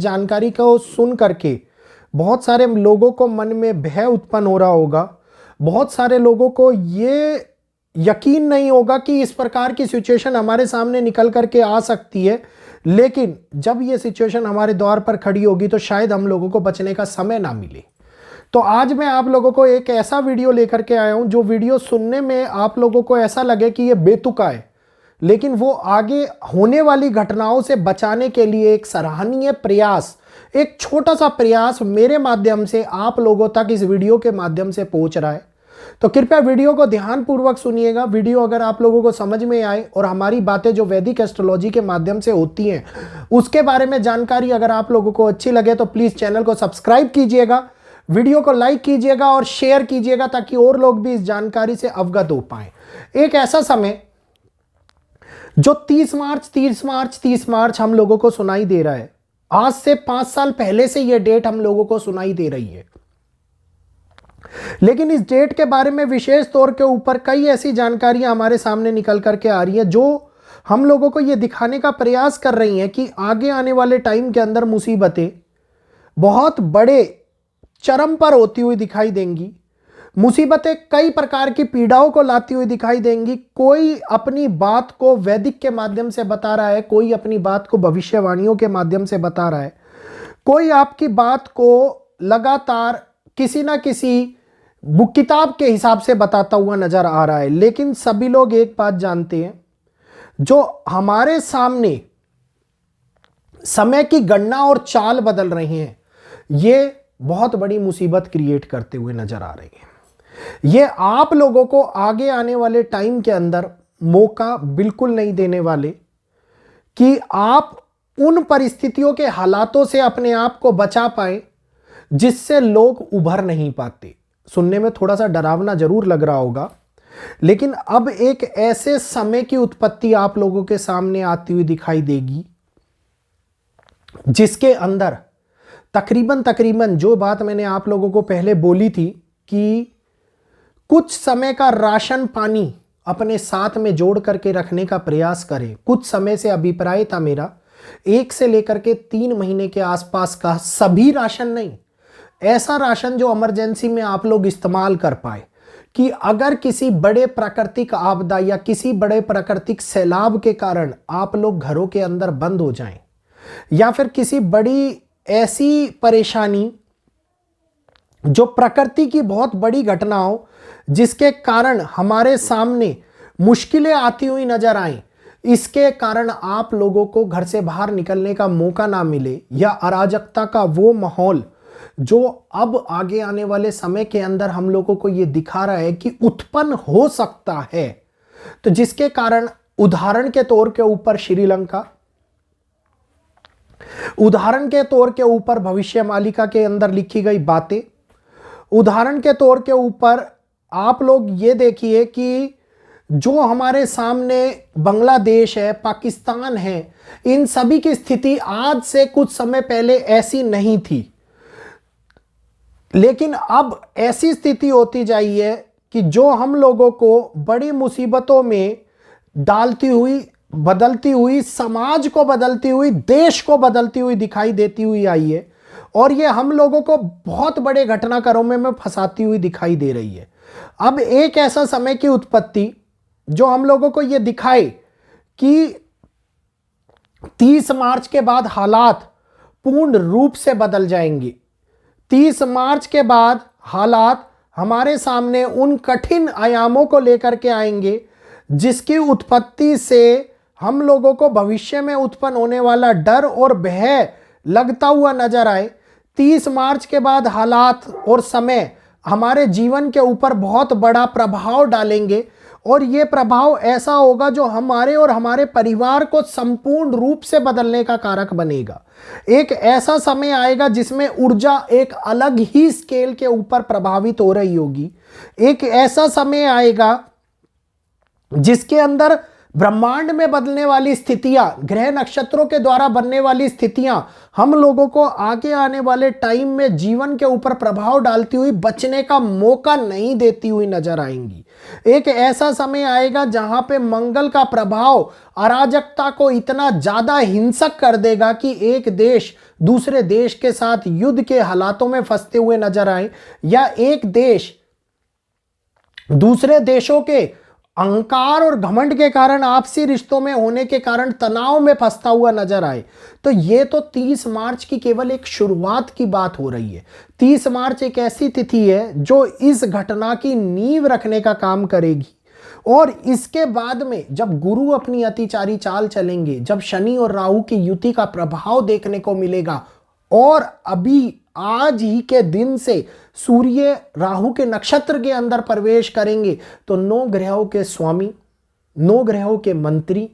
जानकारी को सुन करके बहुत सारे लोगों को मन में भय उत्पन्न हो रहा होगा। बहुत सारे लोगों को ये यकीन नहीं होगा कि इस प्रकार की सिचुएशन हमारे सामने निकल करके आ सकती है, लेकिन जब ये सिचुएशन हमारे द्वार पर खड़ी होगी तो शायद हम लोगों को बचने का समय ना मिले। तो आज मैं आप लोगों को एक ऐसा वीडियो लेकर के आया हूं जो वीडियो सुनने में आप लोगों को ऐसा लगे कि ये बेतुका है, लेकिन वो आगे होने वाली घटनाओं से बचाने के लिए एक सराहनीय प्रयास, एक छोटा सा प्रयास मेरे माध्यम से आप लोगों तक इस वीडियो के माध्यम से पहुंच रहा है। तो कृपया वीडियो को ध्यानपूर्वक सुनिएगा। वीडियो अगर आप लोगों को समझ में आए और हमारी बातें जो वैदिक एस्ट्रोलॉजी के माध्यम से होती हैं उसके बारे में जानकारी अगर आप लोगों को अच्छी लगे तो प्लीज चैनल को सब्सक्राइब कीजिएगा, वीडियो को लाइक कीजिएगा और शेयर कीजिएगा ताकि और लोग भी इस जानकारी से अवगत हो पाए। एक ऐसा समय जो 30 मार्च हम लोगों को सुनाई दे रहा है, आज से 5 साल पहले से यह डेट हम लोगों को सुनाई दे रही है, लेकिन इस डेट के बारे में विशेष तौर के ऊपर कई ऐसी जानकारियां हमारे सामने निकल करके आ रही है जो हम लोगों को यह दिखाने का प्रयास कर रही हैं कि आगे आने वाले टाइम के अंदर मुसीबतें बहुत बड़े चरम पर होती हुई दिखाई देंगी। मुसीबतें कई प्रकार की पीड़ाओं को लाती हुई दिखाई देंगी। कोई अपनी बात को वैदिक के माध्यम से बता रहा है, कोई अपनी बात को भविष्यवाणियों के माध्यम से बता रहा है, कोई आपकी बात को लगातार किसी ना किसी बुक किताब के हिसाब से बताता हुआ नजर आ रहा है। लेकिन सभी लोग एक बात जानते हैं, जो हमारे सामने समय की गणना और चाल बदल रहे हैं, ये बहुत बड़ी मुसीबत क्रिएट करते हुए नजर आ रही है। ये आप लोगों को आगे आने वाले टाइम के अंदर मौका बिल्कुल नहीं देने वाले कि आप उन परिस्थितियों के हालातों से अपने आप को बचा पाए जिससे लोग उभर नहीं पाते। सुनने में थोड़ा सा डरावना जरूर लग रहा होगा, लेकिन अब एक ऐसे समय की उत्पत्ति आप लोगों के सामने आती हुई दिखाई देगी जिसके अंदर तकरीबन जो बात मैंने आप लोगों को पहले बोली थी कि कुछ समय का राशन पानी अपने साथ में जोड़ करके रखने का प्रयास करें। कुछ समय से अभिप्राय था मेरा 1 से लेकर के 3 महीने के आसपास का सभी राशन नहीं, ऐसा राशन जो इमरजेंसी में आप लोग इस्तेमाल कर पाए कि अगर किसी बड़े प्राकृतिक आपदा या किसी बड़े प्राकृतिक सैलाब के कारण आप लोग घरों के अंदर बंद हो जाएं, या फिर किसी बड़ी ऐसी परेशानी जो प्रकृति की बहुत बड़ी घटना हो जिसके कारण हमारे सामने मुश्किलें आती हुई नजर आए, इसके कारण आप लोगों को घर से बाहर निकलने का मौका ना मिले, या अराजकता का वो माहौल जो अब आगे आने वाले समय के अंदर हम लोगों को ये दिखा रहा है कि उत्पन्न हो सकता है। तो जिसके कारण उदाहरण के तौर के ऊपर श्रीलंका, उदाहरण के तौर के ऊपर भविष्य मालिका के अंदर लिखी गई बातें, उदाहरण के तौर के ऊपर आप लोग ये देखिए कि जो हमारे सामने बांग्लादेश है, पाकिस्तान है, इन सभी की स्थिति आज से कुछ समय पहले ऐसी नहीं थी, लेकिन अब ऐसी स्थिति होती जा रही है कि जो हम लोगों को बड़ी मुसीबतों में डालती हुई, बदलती हुई, समाज को बदलती हुई, देश को बदलती हुई दिखाई देती हुई आई है, और ये हम लोगों को बहुत बड़े घटनाक्रमों में फंसाती हुई दिखाई दे रही है। अब एक ऐसा समय की उत्पत्ति जो हम लोगों को ये दिखाए कि 30 मार्च के बाद हालात पूर्ण रूप से बदल जाएंगे। 30 मार्च के बाद हालात हमारे सामने उन कठिन आयामों को लेकर के आएंगे जिसकी उत्पत्ति से हम लोगों को भविष्य में उत्पन्न होने वाला डर और भय लगता हुआ नजर आए। 30 मार्च के बाद हालात और समय हमारे जीवन के ऊपर बहुत बड़ा प्रभाव डालेंगे, और ये प्रभाव ऐसा होगा जो हमारे और हमारे परिवार को संपूर्ण रूप से बदलने का कारक बनेगा। एक ऐसा समय आएगा जिसमें ऊर्जा एक अलग ही स्केल के ऊपर प्रभावित हो रही होगी। एक ऐसा समय आएगा जिसके अंदर ब्रह्मांड में बदलने वाली स्थितियां, ग्रह नक्षत्रों के द्वारा बनने वाली स्थितियां हम लोगों को आगे आने वाले टाइम में जीवन के ऊपर प्रभाव डालती हुई बचने का मौका नहीं देती हुई नजर आएंगी। एक ऐसा समय आएगा जहां पे मंगल का प्रभाव अराजकता को इतना ज्यादा हिंसक कर देगा कि एक देश दूसरे देश के साथ युद्ध के हालातों में फंसते हुए नजर आए, या एक देश दूसरे देशों के अहंकार और घमंड के कारण, आपसी रिश्तों में होने के कारण तनाव में फंसता हुआ नजर आए। तो ये तो 30 मार्च की केवल एक शुरुआत की बात हो रही है। 30 मार्च एक ऐसी तिथि है जो इस घटना की नींव रखने का काम करेगी, और इसके बाद में जब गुरु अपनी अतिचारी चाल चलेंगे, जब शनि और राहु की युति का प्रभाव देखने को मिलेगा, और अभी आज ही के दिन से सूर्य राहु के नक्षत्र के अंदर प्रवेश करेंगे, तो 9 ग्रहों के स्वामी, 9 ग्रहों के मंत्री,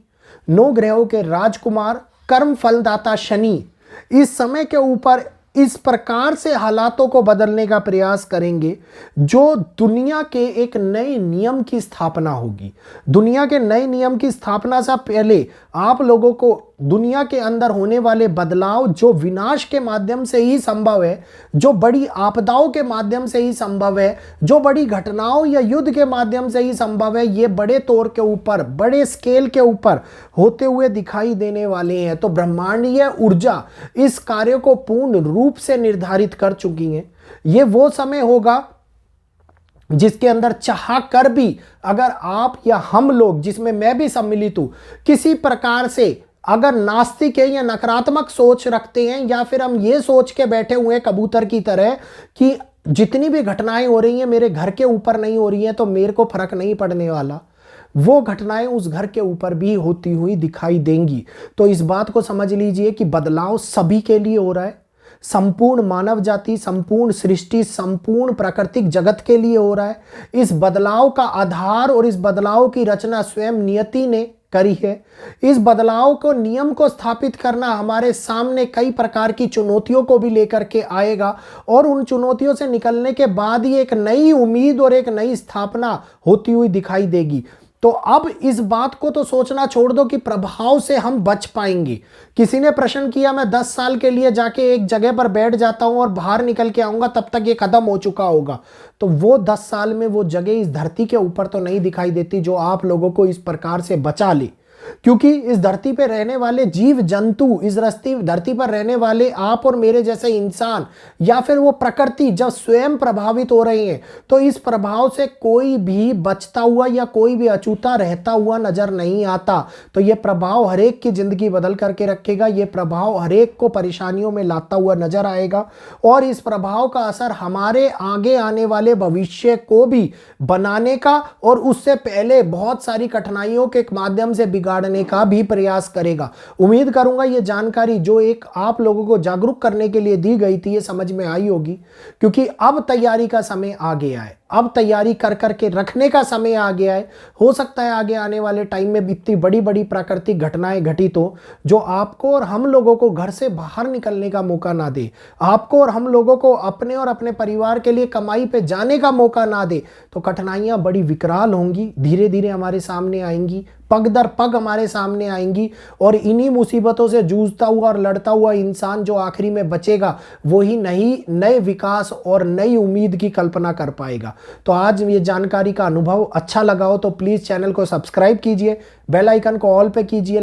9 ग्रहों के राजकुमार, कर्म फलदाता शनि इस समय के ऊपर इस प्रकार से हालातों को बदलने का प्रयास करेंगे जो दुनिया के एक नए नियम की स्थापना होगी। दुनिया के नए नियम की स्थापना से पहले आप लोगों को दुनिया के अंदर होने वाले बदलाव जो विनाश के माध्यम से ही संभव है, जो बड़ी आपदाओं के माध्यम से ही संभव है, जो बड़ी घटनाओं या युद्ध के माध्यम से ही संभव है, ये बड़े तौर के ऊपर, बड़े स्केल के ऊपर होते हुए दिखाई देने वाले हैं। तो ब्रह्मांडीय ऊर्जा इस कार्य को पूर्ण रूप से निर्धारित कर चुकी है। ये वो समय होगा जिसके अंदर चाह कर भी अगर आप या हम लोग, जिसमें मैं भी सम्मिलित हूं, किसी प्रकार से अगर नास्तिक है या नकारात्मक सोच रखते हैं, या फिर हम ये सोच के बैठे हुए हैं कबूतर की तरह कि जितनी भी घटनाएं हो रही हैं मेरे घर के ऊपर नहीं हो रही हैं तो मेरे को फर्क नहीं पड़ने वाला, वो घटनाएं उस घर के ऊपर भी होती हुई दिखाई देंगी। तो इस बात को समझ लीजिए कि बदलाव सभी के लिए हो रहा है, संपूर्ण मानव जाति, संपूर्ण सृष्टि, संपूर्ण प्राकृतिक जगत के लिए हो रहा है। इस बदलाव का आधार और इस बदलाव की रचना स्वयं नियति ने करी है। इस बदलाव को, नियम को स्थापित करना हमारे सामने कई प्रकार की चुनौतियों को भी लेकर के आएगा, और उन चुनौतियों से निकलने के बाद ही एक नई उम्मीद और एक नई स्थापना होती हुई दिखाई देगी। तो अब इस बात को तो सोचना छोड़ दो कि प्रभाव से हम बच पाएंगे। किसी ने प्रश्न किया मैं 10 साल के लिए जाके एक जगह पर बैठ जाता हूं और बाहर निकल के आऊंगा, तब तक ये खत्म हो चुका होगा। तो वो 10 साल में वो जगह इस धरती के ऊपर तो नहीं दिखाई देती जो आप लोगों को इस प्रकार से बचा ले, क्योंकि इस धरती पर रहने वाले जीव जंतु, इस धरती पर रहने वाले आप और मेरे जैसे इंसान, या फिर वो प्रकृति जब स्वयं प्रभावित हो रही है, तो इस प्रभाव से कोई भी बचता हुआ या कोई भी अछूता रहता हुआ नजर नहीं आता। तो ये प्रभाव हरेक की जिंदगी बदल करके रखेगा, ये प्रभाव हरेक को परेशानियों में लाता हुआ नजर आएगा, और इस प्रभाव का असर हमारे आगे आने वाले भविष्य को भी बनाने का और उससे पहले बहुत सारी कठिनाइयों के माध्यम से बिगाड़ने का भी प्रयास करेगा। उम्मीद करूंगा ये जानकारी जो एक आप लोगों को जागरूक करने के लिए दी गई थी, ये समझ में आई होगी, क्योंकि अब तैयारी का समय आ गया है, अब तैयारी कर करके रखने का समय आ गया है। हो सकता है आगे आने वाले टाइम में इतनी बड़ी बड़ी प्राकृतिक घटनाएं घटित हो जो आपको और हम लोगों को घर से बाहर निकलने का मौका ना दे, आपको और हम लोगों को अपने और अपने परिवार के लिए कमाई पे जाने का मौका ना दे। तो कठिनाइयां बड़ी विकराल होंगी, धीरे धीरे हमारे सामने आएंगी, पग दर पग हमारे सामने आएंगी, और इन्हीं मुसीबतों से जूझता हुआ और लड़ता हुआ इंसान जो आखिरी में बचेगा वही नए विकास और नई उम्मीद की कल्पना कर पाएगा। तो आज ये जानकारी का अनुभव अच्छा लगा हो तो प्लीज़ चैनल को सब्सक्राइब कीजिए, बेल आइकन को ऑल पे कीजिए।